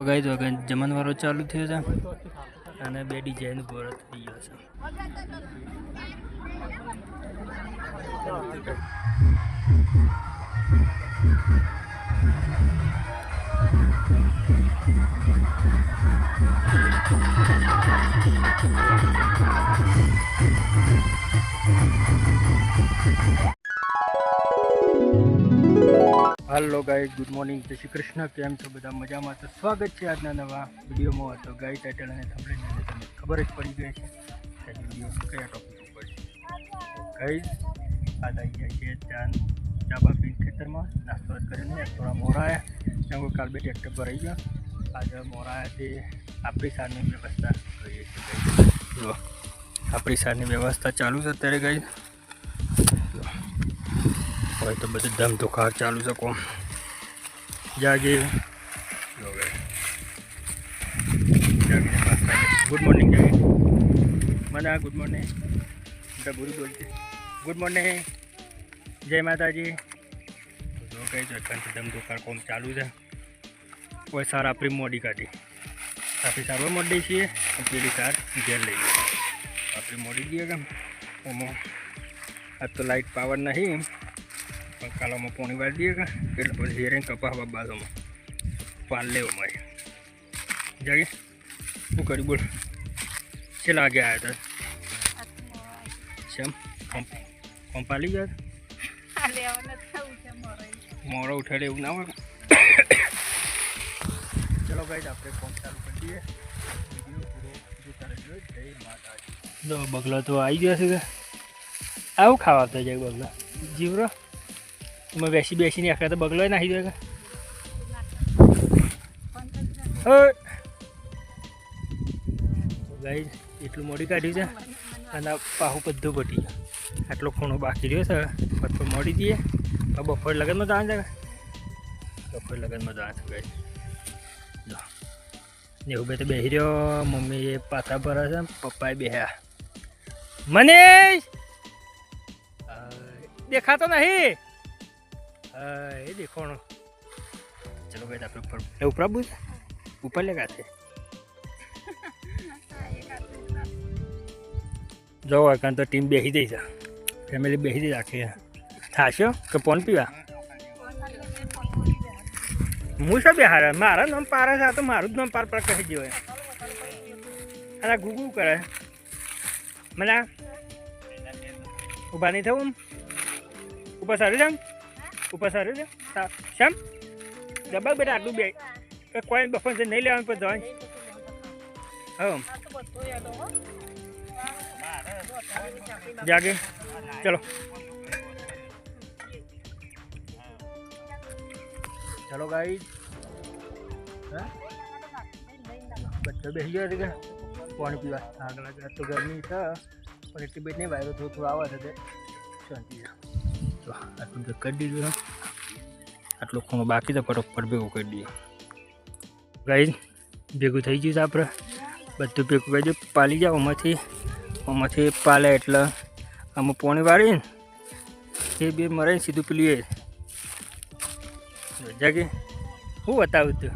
Guys હવે જમણવારો ચાલુ થયો છે અને બે ડિઝાઇન પૂરો થઈ ગયો છે. हेलो गाइस, गुड मॉर्निंग, जय श्री कृष्ण. केम छो बधा मजामां? तो स्वागत है आजना नवा विडियोमां. तो गाइस टाइटल अने थंबनेल तमने खबर ज पड़ी गई है कि विडियो कया टॉपिक पर छे. गाइस आज आई गया है चाबा पीन खेतर में नास्तो करीने थोड़ा मोरा आया क्योंकि काल बे ट्रेक्टर पर आई गया. आज मोरा आया थे आपणी सारनी व्यवस्था करीए छीए. जो आपणी सारनी व्यवस्था चालू है अत्यारे गाइस. और तो बधु धम धोखार चालू है कोम जागे. गुड मॉर्निंग जागे मना. गुड मॉर्निंग बुरी बोलती. गुड मॉर्निंग, जय माता जी. जो कही तो धम धोखार कोम चालू है. कोई सार अपनी मोड़ी काढ़ी आपकी सार मोड़ी छे पीली सार घेर ली अपनी मोड़ी दिएगा. आज तो लाइट पावर नहीं कालो में पानी वार दिएगा એટલે પછી હેરે કપા બાજુમાં પાલ લેવો મારે જાગે. શું કરી બોલ ચલા ગયા હતા શેમ કોમ પાલી ગયા મોડો ઉઠાડે એવું ના હોય. ચલો ગાઈસ આપણે કોમ ચાલુ કરી દઈએ. વિડીયો પૂરો જોતા રહેજો. જય માતાજી. જો બગલા તો આવી ગયા છે. આવું ખાવા તો જાય બગલા જીવરો मैं बेसी बेसी नहीं आखा तो बगलो ना जाएगा. गाइस एटलू मोड़ी काढ़ी है और पाहू बधु पटी गया. आटलो खूणो बाकी रह्यो छे बपोर मोड़ी दिए. बपोर लगन में जाना जाएगा. बपोर लगन में जाना है गाइस. नेहू भाई तो बेही रह्यो. मम्मी ये पाथा भरे छे. पप्पा बेह्या. मनीष देखा तो नहीं. ये देखो ना. चलो भाई आप ऊपर ऊपर लगा थे जो कारण तो टीम बेही दी फैमिली बेही दी आखी था कि फोन पीवा हूँ सब बिहार मारा नाम पारा था तो मारू नाम पार पर कही जो है गुगू करे मैं उभा नहीं था ऊपर सारे जाम ऊपर सारे श्याम डबल बेटा आटलू बे कोई बफन से नहीं लेवा पर जवान. हाँ जागे. चलो चलो गाइस बच्चे बेही गया थे पानी पीवा. आग लगा तो गर्मी था और इतनी बेट नहीं वायरो थोड़ा थोड़ा आवा थे शांति. तो आटलू तो कर दीजिए. आटलो खूणो बाकी तो फटोफट भेगो कर दिए. गाइस भेगू थी गयु आपणे बधुं भेगू कर दो. पाली जाओ आमांथी पाले एटले आमां पाणी वाळीने ए बे मरे सीधुं पेલું એ जागे. હું બતાવું તું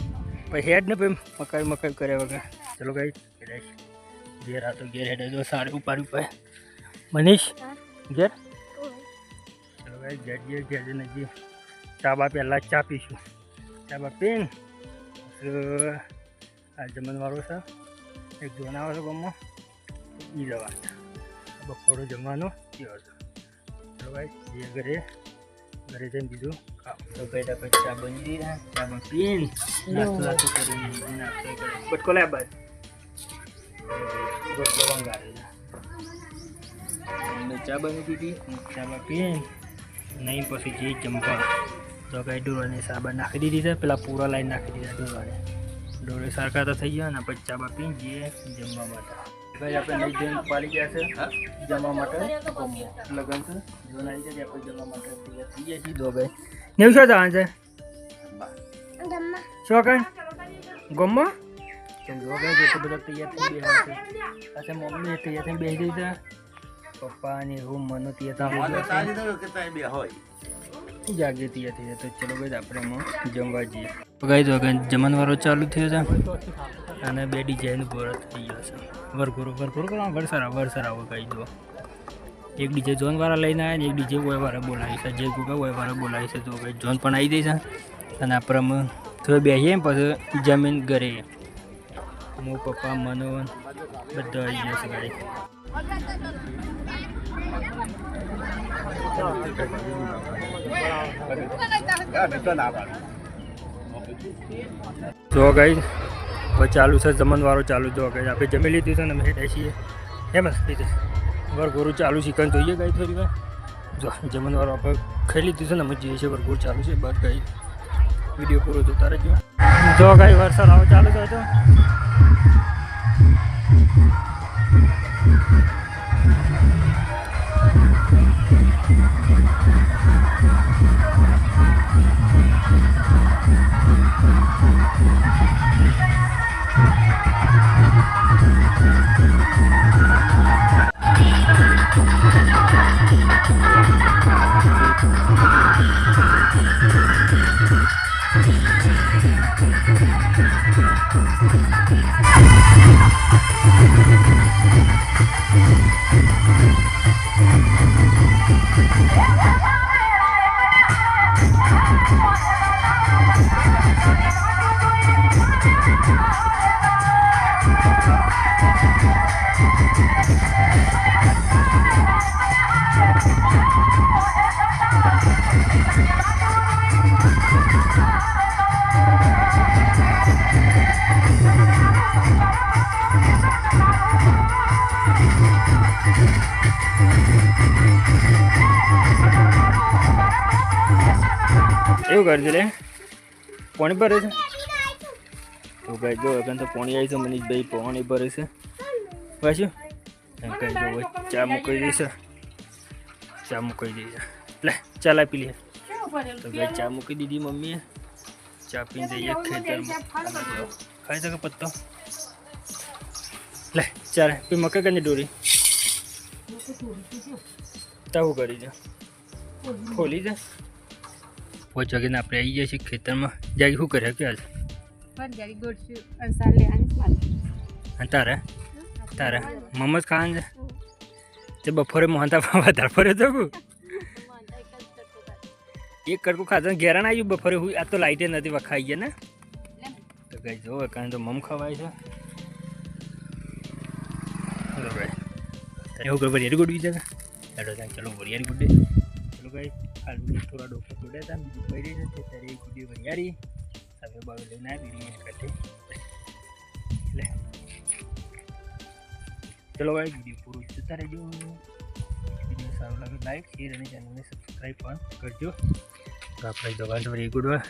પછી હેડ ને ભાઈ મકાઈ મકાઈ કર્યા વગર. ચલો ગાઈસ ઘેર આ તો ઘેર હેડે જો સારી ઉપાડી પાય મનીષ ઘેર. ચલો ગાઈસ ઘેર ઘેર નજી ચાબા પહેલાં ચા પીશું. ચાબા પીને આ જમણવાળો છે એક જોન આવે છે ગામમાં એ જવા બપોરો જમવાનો થયો છે. ચલો ભાઈ જે ઘરે જઈને બીજું ખાવ તો ભાઈ આપણે ચા બની દીધા. ચાબા પીને નાસ્તો કરીને નાસ્તો કરે બટકો લે બાદ રોટલો વંગારે ચા બની દીધી. ચાબા પીને નહીં પછી જે જમવા तो कई डोरा ने साबा नाखी दीदी है. पेला पूरा लाइन नाखी दीधा डोरा ने. डोरे सरकार तो थी गया पीछे चाबा पी जाइए जमवा भाई आप नहीं जन पाली गया है जमवा लगन से जो नहीं जाए आप जमवा थी जाए. दो भाई नहीं शो जहाँ से शो कर गमो जो गए जो बता तैयार थी बेहा से. अच्छा मम्मी तैयार थी बेही दी था. पप्पा ने रूम मनो तैयार था જાગૃતિ હતી તો ચલો ભાઈ આપણે એમાં જમવા જઈએ. ગાઈ તો જમણવારો ચાલુ થયો છે અને બે ડિઝાઇન ગોળ થઈ ગયો છે. વરઘોરો કરવા વરસરાવો ગાઈ દો. એક ડીજે ઝોનવાળા લઈને આવ્યા ને એક ડીજે વોયવાળા બોલાવી છે. જે ગુગા વોયવાળા બોલાવી છે તો ભાઈ ઝોન પણ આવી જાય છે અને આપણે અમે થોડું બેસીએ પછી જમીન ઘરે હું પપ્પા મનોન બધા આવી ગયા છે ગાડી. જો ગાઈ ચાલુ છે જમણવારો ચાલુ. જો ગાઈ આપણે જમી લીધું છે ને અમે હેઠા છીએ એમ જ વરઘોરું ચાલુ ચિકન જોઈએ ગાઈ થોડી વાર. જો જમણવારો આપણે ખાઈ લીધું છે ને અમે જઈએ છીએ વરઘોર ચાલુ છે. બસ ગાઈ વિડીયો પૂરો જોતા રહેજો. જો ગાઈ વરસાદ આવો ચાલુ થયો તો એવું કરજો લે પાણી ભરે છે. તો ભાઈ જો તો પાણી આવી છે. મનીષભાઈ પાણી ભરે છે પાછું કઈ જો ચા મૂકી દઈશ. ચા મૂકી દઈશ લે ચા લા પી લે. તો ભાઈ ચા મૂકી દીધી મમ્મીએ. ચા પીને જઈએ ખેતરમાં. ખાઈ શકે પત્તો લે ચાલે પી મકા કરીને ડોરી તાવું કરી છે ખોલી છે. 5 વાગ્યાને આપણે આવી જઈએ છીએ ખેતરમાં. જાગી શું કરે કે હાલ તારે મમ્મ જ ખાવાનું છે તે બપોરે મોહનતા વધારે ફરે તો એક કડકું ખાતો ઘેરાણ આવ્યું બપોરે. હું આ તો લાઇટે નથી વખાઈ ગયા ને તો કઈ જો કારણ તો મમ ખવાય છે. એવું કે વરિયાળી ગોડવી છે ચાલો ચલો વરિયાળી ગોડે. ચલો ભાઈ ખાલી થોડા ડોક્ટર ગોડ્યા હતા બીજું પડી છે ત્યારે એક ગુડી વરિયાળી હવે બાવે લઈને આવી કાઢે. એટલે ચલો ભાઈ વિડીયો પૂરો જોતા રહેજો. વિડીયો સારો લાગે લાઈક શેર અને ચેનલને સબસ્ક્રાઈબ પણ કરજો. તો આપણે દવા વરિયાળી ગોડવા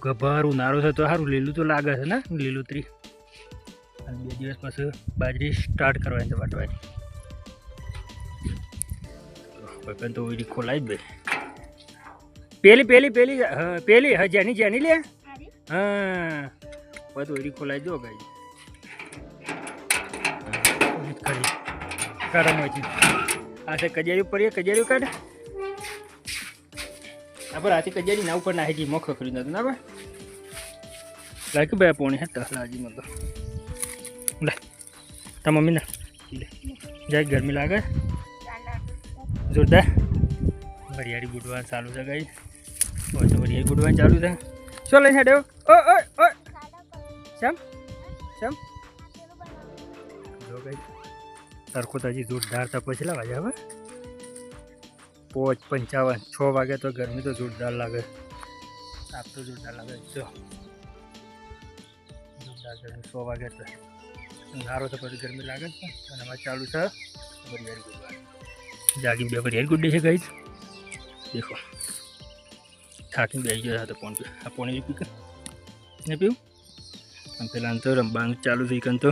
ગભાર ઉનાળો છે તો સારું લીલું તો લાગે છે ને લીલુંતરી. અને 2 દિવસ પછી બાજરી સ્ટાર્ટ કરવાની છે વાટવાની. પણ તો ઓઈડી ખોલાય જ ભાઈ પેલી હા જેની લે હા બધું ઓઈડી ખોલાય જો ગાઈ ખરી કાઢામાં આ છે કજિયારી ઉપર કજિયારી કાઢ આપણે આથી કજિયારી ના ઉપર નાખી દી મોખો કરી નતું ના ભાઈ લાગ્યું ભાઈ પોણી હતા લાજીમાં તો લે તા મમ્મી ના લે જાય ગરમી લાગે જોરદાર. વરિયાળી ગુડવાનું ચાલુ છે ગાઈ. વરિયાળી ગુડવાનું ચાલુ છે. શું લઈને હેડ્યો ઓ શમ જો ગાઈ સરખો તો હજી જોરદાર તપો છે. વાગે હવે 5:55 6 વાગે તો ગરમી તો જોરદાર લાગે. તાપ તો જોરદાર લાગે. જો જોરદાર ગરમી 6 વાગે તો અંધારો તો પછી ગરમી લાગે છે. અને અમારે ચાલુ છે વરિયાળી ગુડવાનું. જાગીને 2 વરિયાળી ગુડે છે ગાઈ. દેખો થાકીને બેસી ગયો હતો પોણી આ પોણી પી ને પીવું અને પેલા તો રમવાનું ચાલુ થઈ કન તો